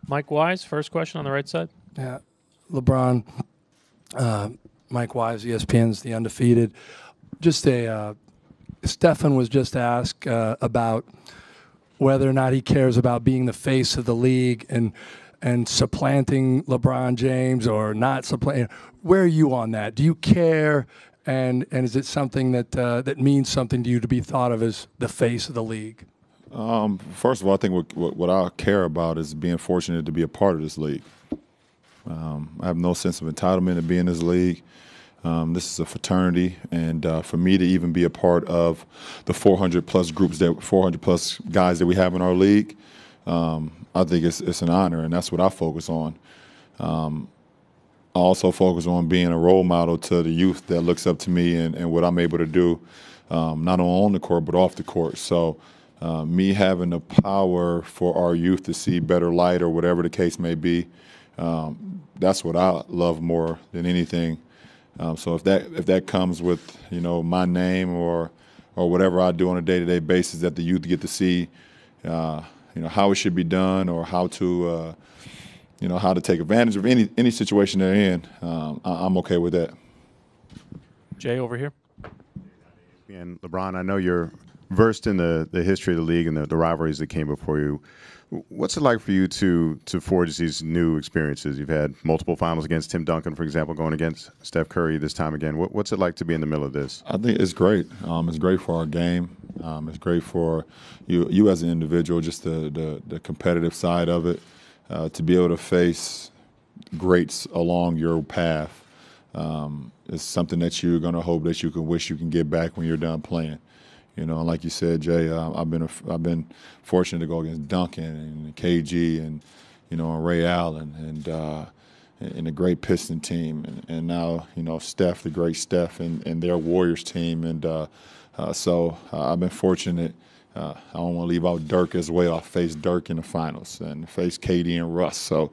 Mike Wise, first question on the right side. Yeah, LeBron, Mike Wise, ESPN's The Undefeated. Stephen was just asked about whether or not he cares about being the face of the league and supplanting LeBron James or not supplanting. Where are you on that? Do you care? And is it something that means something to you to be thought of as the face of the league? First of all, I think what I care about is being fortunate to be a part of this league. I have no sense of entitlement to be in this league. This is a fraternity, and for me to even be a part of the 400-plus groups, 400-plus guys that we have in our league, I think it's an honor, and that's what I focus on. I also focus on being a role model to the youth that looks up to me and what I'm able to do, not only on the court but off the court. So me having the power for our youth to see better light or whatever the case may be, that's what I love more than anything. So if that comes with my name or whatever I do on a day-to-day basis that the youth get to see, how it should be done or how to take advantage of any situation they're in, I'm okay with that. Jay, over here. And LeBron, I know you're versed in the history of the league and the rivalries that came before you. What's it like for you to forge these new experiences? You've had multiple finals against Tim Duncan, for example, going against Steph Curry this time again. What's it like to be in the middle of this? I think it's great. It's great for our game. It's great for you as an individual, just the competitive side of it. To be able to face greats along your path is something that you're going to hope that you can wish you can get back when you're done playing. And like you said, Jay, I've been fortunate to go against Duncan and KG and and Ray Allen and the great Piston team and now Steph, the great Steph and their Warriors team so I've been fortunate. I don't want to leave out Dirk as well. I faced Dirk in the finals and faced KD and Russ. So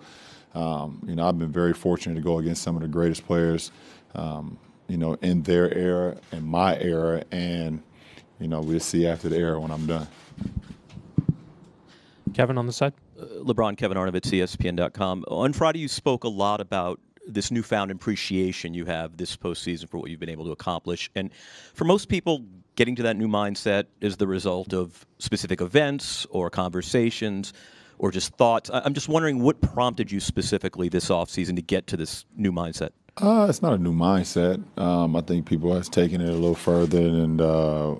I've been very fortunate to go against some of the greatest players in their era and my era and. We'll see after the era when I'm done. Kevin on the side. LeBron, Kevin Arnovitz, ESPN.com. On Friday, you spoke a lot about this newfound appreciation you have this postseason for what you've been able to accomplish. And for most people, getting to that new mindset is the result of specific events or conversations or just thoughts. I'm just wondering what prompted you specifically this offseason to get to this new mindset? It's not a new mindset. I think people have taken it a little further than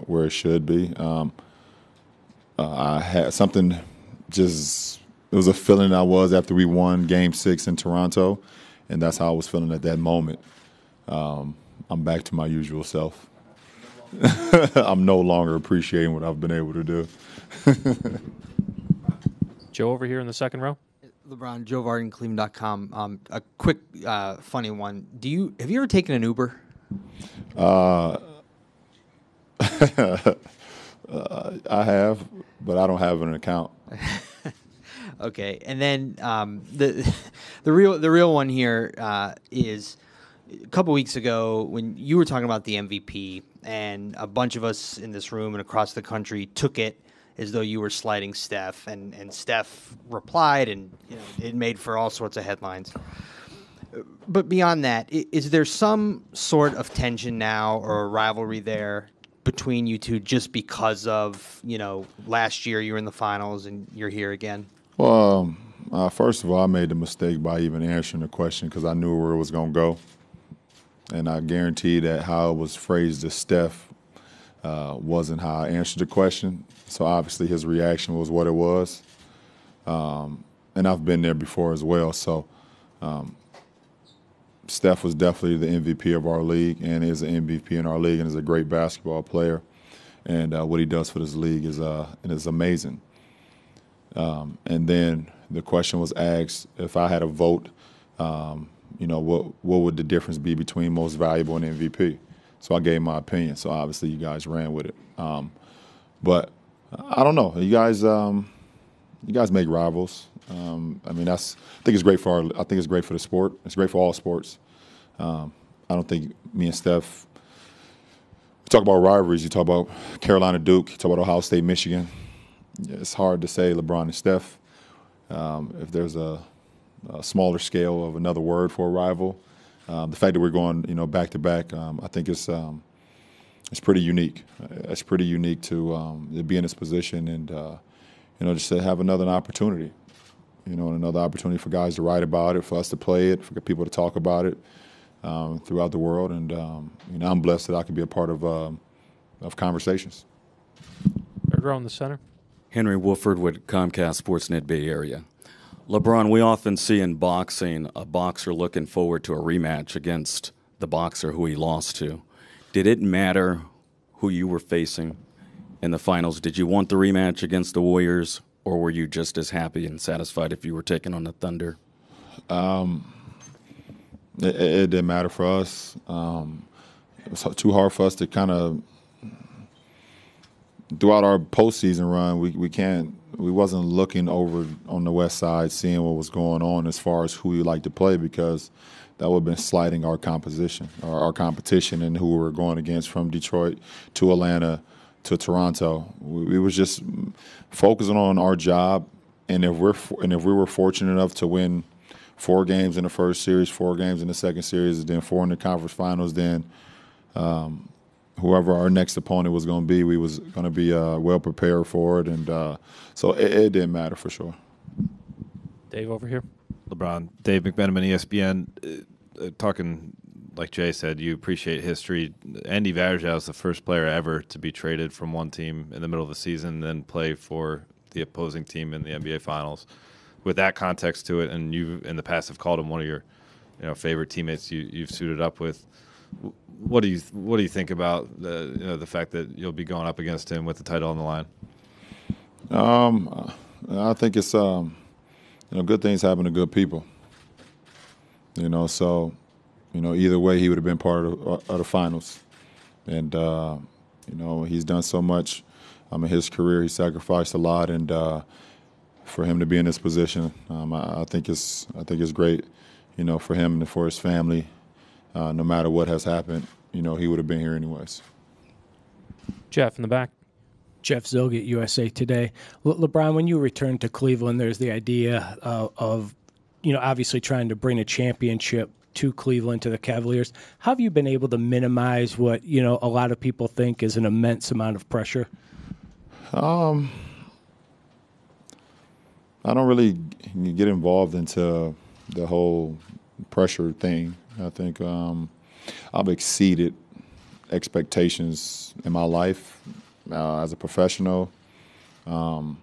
where it should be. I had something it was a feeling I was after we won Game 6 in Toronto, and that's how I was feeling at that moment. I'm back to my usual self. I'm no longer appreciating what I've been able to do. Joe over here in the second row. LeBron, Joe Varden, Cleveland.com. A quick, funny one. Have you ever taken an Uber? I have, but I don't have an account. Okay, and then the real one here is a couple weeks ago when you were talking about the MVP, and a bunch of us in this room and across the country took it as though you were slighting Steph, and Steph replied, and it made for all sorts of headlines. But beyond that, is there some sort of tension now or a rivalry there between you two just because of, last year you were in the finals and you're here again? Well, first of all, I made the mistake by even answering the question because I knew where it was going to go. And I guarantee that how it was phrased to Steph wasn't how I answered the question. So obviously his reaction was what it was. And I've been there before as well. So Steph was definitely the MVP of our league and is an MVP in our league and is a great basketball player. And what he does for this league is amazing. And then the question was asked, if I had a vote, what would the difference be between most valuable and MVP? So I gave my opinion. So obviously you guys ran with it. But I don't know. You guys make rivals. I think it's great for I think it's great for the sport. It's great for all sports. I don't think me and Steph. You talk about rivalries. You talk about Carolina, Duke. You talk about Ohio State, Michigan. It's hard to say LeBron and Steph. if there's a smaller scale of another word for a rival, the fact that we're going, back to back, I think it's pretty unique. It's pretty unique to be in this position and just to have another opportunity, and another opportunity for guys to write about it, for us to play it, for people to talk about it throughout the world. And I'm blessed that I can be a part of conversations. Third row in the center. Henry Wolford with Comcast Sportsnet Bay Area. LeBron, we often see in boxing a boxer looking forward to a rematch against the boxer who he lost to. Did it matter who you were facing in the finals? Did you want the rematch against the Warriors, or were you just as happy and satisfied if you were taking on the Thunder? It didn't matter for us. It was too hard for us to kind of, throughout our postseason run, we wasn't looking over on the West Side, seeing what was going on as far as who we like to play, because that would have been slighting our competition and who we were going against, from Detroit to Atlanta to Toronto. We was just focusing on our job, and if we were fortunate enough to win 4 games in the first series, 4 games in the second series, and then 4 in the conference finals, then whoever our next opponent was going to be, we was going to be well prepared for it, and so it didn't matter for sure. Dave over here. LeBron, Dave McMenamin, ESPN, talking like Jay said, you appreciate history. Andy Varejao is the first player ever to be traded from one team in the middle of the season, then play for the opposing team in the NBA Finals. With that context to it, and you in the past have called him one of your favorite teammates you've suited up with. What do you think about the fact that you'll be going up against him with the title on the line? I think it's good things happen to good people. So either way, he would have been part of the finals, and he's done so much in his career. He sacrificed a lot, and for him to be in this position, I think it's great, for him and for his family. No matter what has happened, he would have been here anyways. Jeff in the back. Jeff Zilgett, USA Today. LeBron, when you return to Cleveland, there's the idea of obviously trying to bring a championship to Cleveland, to the Cavaliers. How have you been able to minimize what, a lot of people think is an immense amount of pressure? I don't really get involved into the whole pressure thing. I think I've exceeded expectations in my life as a professional. I'm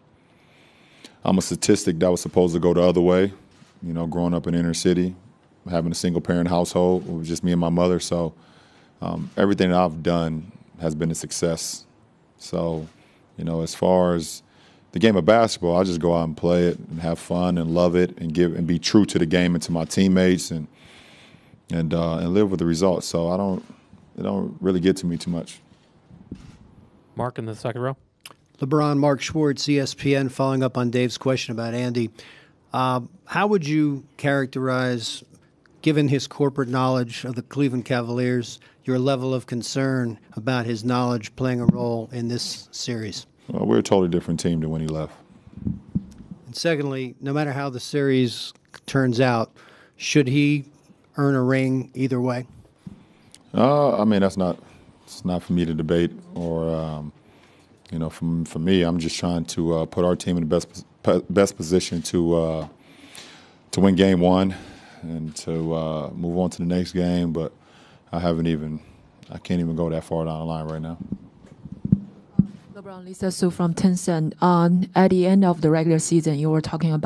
a statistic that was supposed to go the other way, growing up in inner city, having a single-parent household. It was just me and my mother. So everything that I've done has been a success. So, as far as the game of basketball, I just go out and play it and have fun and love it and be true to the game and to my teammates and live with the results. So it don't really get to me too much. Mark in the second row. LeBron, Mark Schwartz, ESPN, following up on Dave's question about Andy. How would you characterize, given his corporate knowledge of the Cleveland Cavaliers, your level of concern about his knowledge playing a role in this series? Well, we're a totally different team than when he left. And secondly, no matter how the series turns out, should he earn a ring either way? It's not for me to debate, or for me, I'm just trying to put our team in the best position to win game 1 and to move on to the next game. But I can't even go that far down the line right now. LeBron, Lisa Su from Tencent. At the end of the regular season, you were talking about